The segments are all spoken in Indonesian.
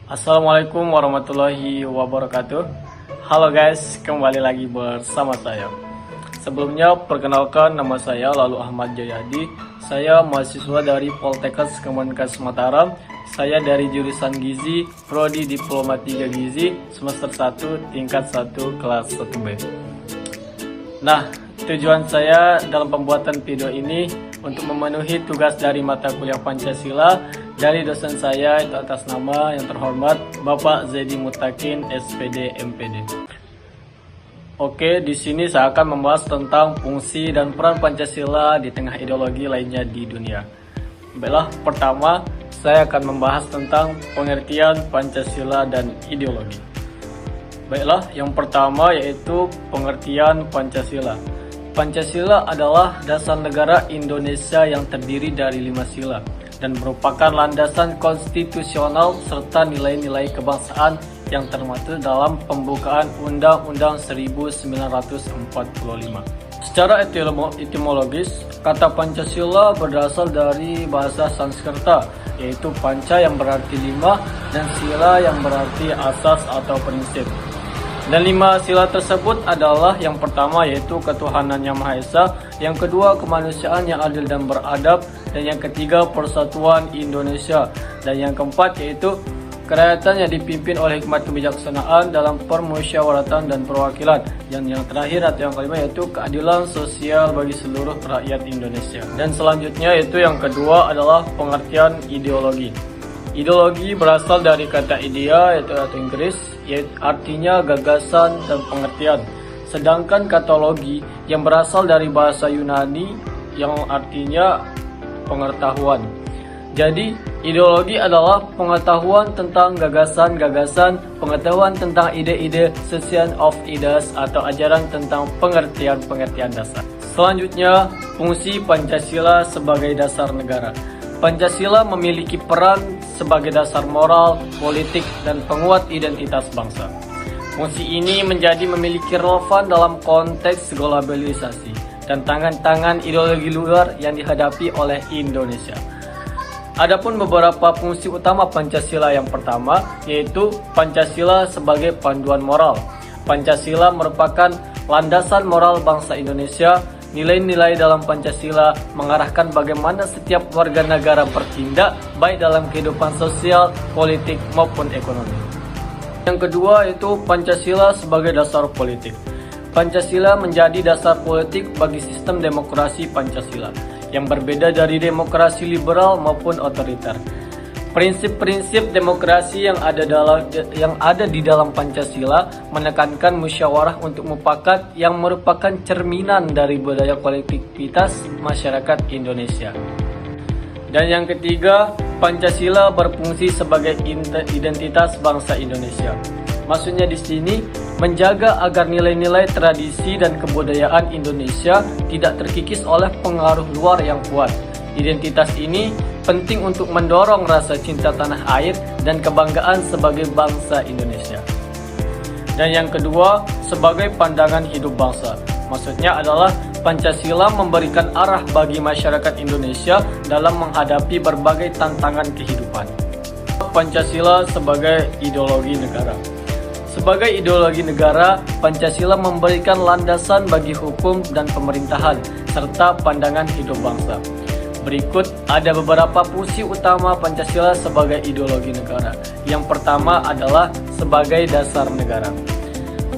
Assalamualaikum warahmatullahi wabarakatuh. Halo guys, kembali lagi bersama saya. Sebelumnya perkenalkan, nama saya Lalu Ahmad Jayadi. Saya mahasiswa dari Poltekkes Kemenkes Mataram. Saya dari jurusan Gizi, Prodi Diploma 3 Gizi, semester 1, tingkat 1, kelas 1B. Nah, tujuan saya dalam pembuatan video ini untuk memenuhi tugas dari mata kuliah Pancasila dari dosen saya, itu atas nama yang terhormat Bapak Zaidi Mutakin, SPD, MPD. Oke, di sini saya akan membahas tentang fungsi dan peran Pancasila di tengah ideologi lainnya di dunia. Baiklah, pertama saya akan membahas tentang pengertian Pancasila dan ideologi. Baiklah, yang pertama yaitu pengertian Pancasila. Pancasila adalah dasar negara Indonesia yang terdiri dari 5 sila dan merupakan landasan konstitusional serta nilai-nilai kebangsaan yang termaktub dalam pembukaan Undang-Undang 1945. Secara etimologis, kata Pancasila berasal dari bahasa Sanskerta, yaitu panca yang berarti 5 dan sila yang berarti asas atau prinsip. Dan 5 sila tersebut adalah yang pertama yaitu ketuhanan yang Maha Esa, yang kedua kemanusiaan yang adil dan beradab, dan yang ketiga persatuan Indonesia, dan yang keempat yaitu kerakyatan yang dipimpin oleh hikmat kebijaksanaan dalam permusyawaratan dan perwakilan, yang terakhir atau yang kelima yaitu keadilan sosial bagi seluruh rakyat Indonesia. Dan selanjutnya yaitu yang kedua adalah pengertian ideologi. Ideologi berasal dari kata idea yaitu bahasa Inggris, yaitu artinya gagasan dan pengertian. Sedangkan katologi yang berasal dari bahasa Yunani yang artinya pengetahuan. Jadi ideologi adalah pengetahuan tentang gagasan-gagasan, pengetahuan tentang ide-ide, science of ideas atau ajaran tentang pengertian-pengertian dasar. Selanjutnya, fungsi Pancasila sebagai dasar negara. Pancasila memiliki peran sebagai dasar moral, politik, dan penguat identitas bangsa. Fungsi ini memiliki relevan dalam konteks globalisasi dan tantangan ideologi luar yang dihadapi oleh Indonesia. Adapun beberapa fungsi utama Pancasila, yang pertama yaitu Pancasila sebagai panduan moral. Pancasila merupakan landasan moral bangsa Indonesia. Nilai-nilai dalam Pancasila mengarahkan bagaimana setiap warga negara bertindak baik dalam kehidupan sosial, politik maupun ekonomi. Yang kedua yaitu Pancasila sebagai dasar politik. Pancasila menjadi dasar politik bagi sistem demokrasi Pancasila yang berbeda dari demokrasi liberal maupun otoriter. Prinsip-prinsip demokrasi yang ada di dalam Pancasila menekankan musyawarah untuk mufakat yang merupakan cerminan dari budaya kolektivitas masyarakat Indonesia. Dan yang ketiga, Pancasila berfungsi sebagai identitas bangsa Indonesia. Maksudnya di sini menjaga agar nilai-nilai tradisi dan kebudayaan Indonesia tidak terkikis oleh pengaruh luar yang kuat. Identitas ini penting untuk mendorong rasa cinta tanah air dan kebanggaan sebagai bangsa Indonesia. Dan yang kedua, sebagai pandangan hidup bangsa. Maksudnya adalah Pancasila memberikan arah bagi masyarakat Indonesia dalam menghadapi berbagai tantangan kehidupan. Pancasila sebagai ideologi negara. Sebagai ideologi negara, Pancasila memberikan landasan bagi hukum dan pemerintahan serta pandangan hidup bangsa. Berikut ada beberapa fungsi utama Pancasila sebagai ideologi negara. Yang pertama adalah sebagai dasar negara.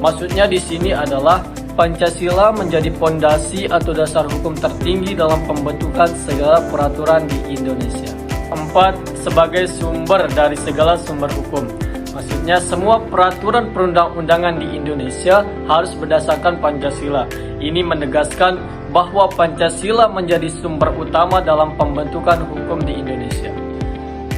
Maksudnya di sini adalah Pancasila menjadi fondasi atau dasar hukum tertinggi dalam pembentukan segala peraturan di Indonesia. 4. Sebagai sumber dari segala sumber hukum. Maksudnya semua peraturan perundang-undangan di Indonesia harus berdasarkan Pancasila. Ini menegaskan bahwa Pancasila menjadi sumber utama dalam pembentukan hukum di Indonesia.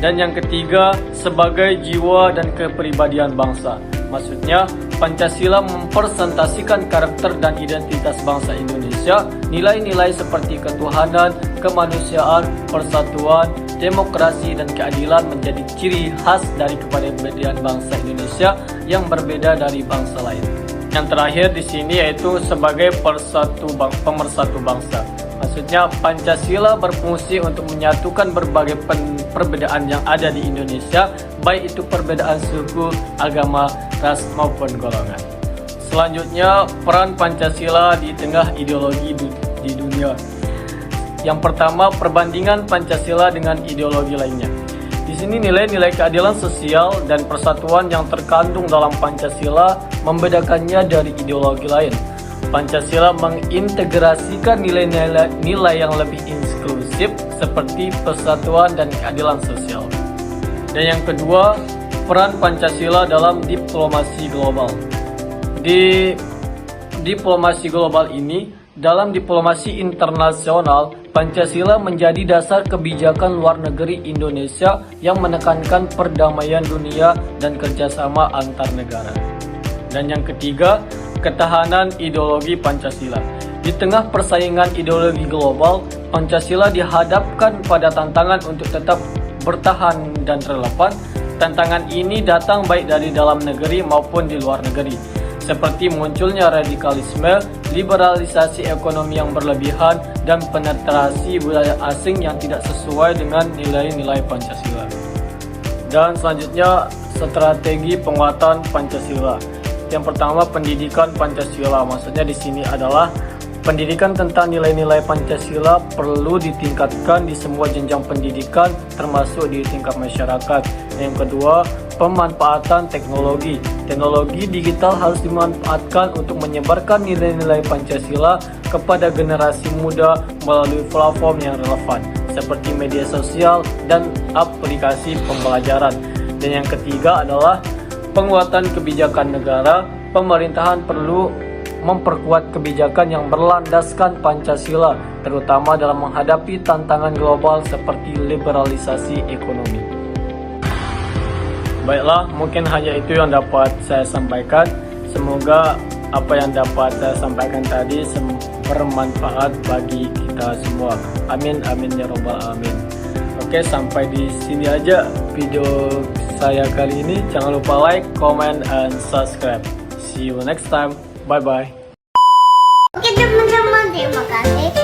Dan yang ketiga, sebagai jiwa dan kepribadian bangsa. Maksudnya, Pancasila mempresentasikan karakter dan identitas bangsa Indonesia, nilai-nilai seperti ketuhanan, kemanusiaan, persatuan, demokrasi, dan keadilan menjadi ciri khas dari kepribadian bangsa Indonesia yang berbeda dari bangsa lain. Yang terakhir di sini yaitu sebagai pemersatu bangsa. Maksudnya Pancasila berfungsi untuk menyatukan berbagai perbedaan yang ada di Indonesia, baik itu perbedaan suku, agama, ras maupun golongan. Selanjutnya, peran Pancasila di tengah ideologi di dunia. Yang pertama, perbandingan Pancasila dengan ideologi lainnya. Di sini nilai-nilai keadilan sosial dan persatuan yang terkandung dalam Pancasila membedakannya dari ideologi lain. Pancasila mengintegrasikan nilai yang lebih inklusif seperti persatuan dan keadilan sosial. Dan yang kedua, peran Pancasila dalam diplomasi global. Di diplomasi global ini, dalam diplomasi internasional, Pancasila menjadi dasar kebijakan luar negeri Indonesia yang menekankan perdamaian dunia dan kerjasama antar negara. Dan yang ketiga, ketahanan ideologi Pancasila. Di tengah persaingan ideologi global, Pancasila dihadapkan pada tantangan untuk tetap bertahan dan relevan. Tantangan ini datang baik dari dalam negeri maupun di luar negeri, seperti munculnya radikalisme, liberalisasi ekonomi yang berlebihan, dan penetrasi budaya asing yang tidak sesuai dengan nilai-nilai Pancasila. Dan selanjutnya, strategi penguatan Pancasila. Yang pertama, pendidikan Pancasila. Maksudnya di sini adalah pendidikan tentang nilai-nilai Pancasila perlu ditingkatkan di semua jenjang pendidikan, termasuk di tingkat masyarakat. Yang kedua, pemanfaatan teknologi. Teknologi digital harus dimanfaatkan untuk menyebarkan nilai-nilai Pancasila kepada generasi muda melalui platform yang relevan, seperti media sosial dan aplikasi pembelajaran. Dan yang ketiga adalah penguatan kebijakan negara. Pemerintahan perlu memperkuat kebijakan yang berlandaskan Pancasila, terutama dalam menghadapi tantangan global seperti liberalisasi ekonomi. Baiklah, mungkin hanya itu yang dapat saya sampaikan. Semoga apa yang dapat saya sampaikan tadi bermanfaat bagi kita semua. Amin, amin ya robbal alamin. Oke, sampai di sini aja video saya kali ini. Jangan lupa like, comment, and subscribe. See you next time. Bye-bye. Oke teman-teman, terima kasih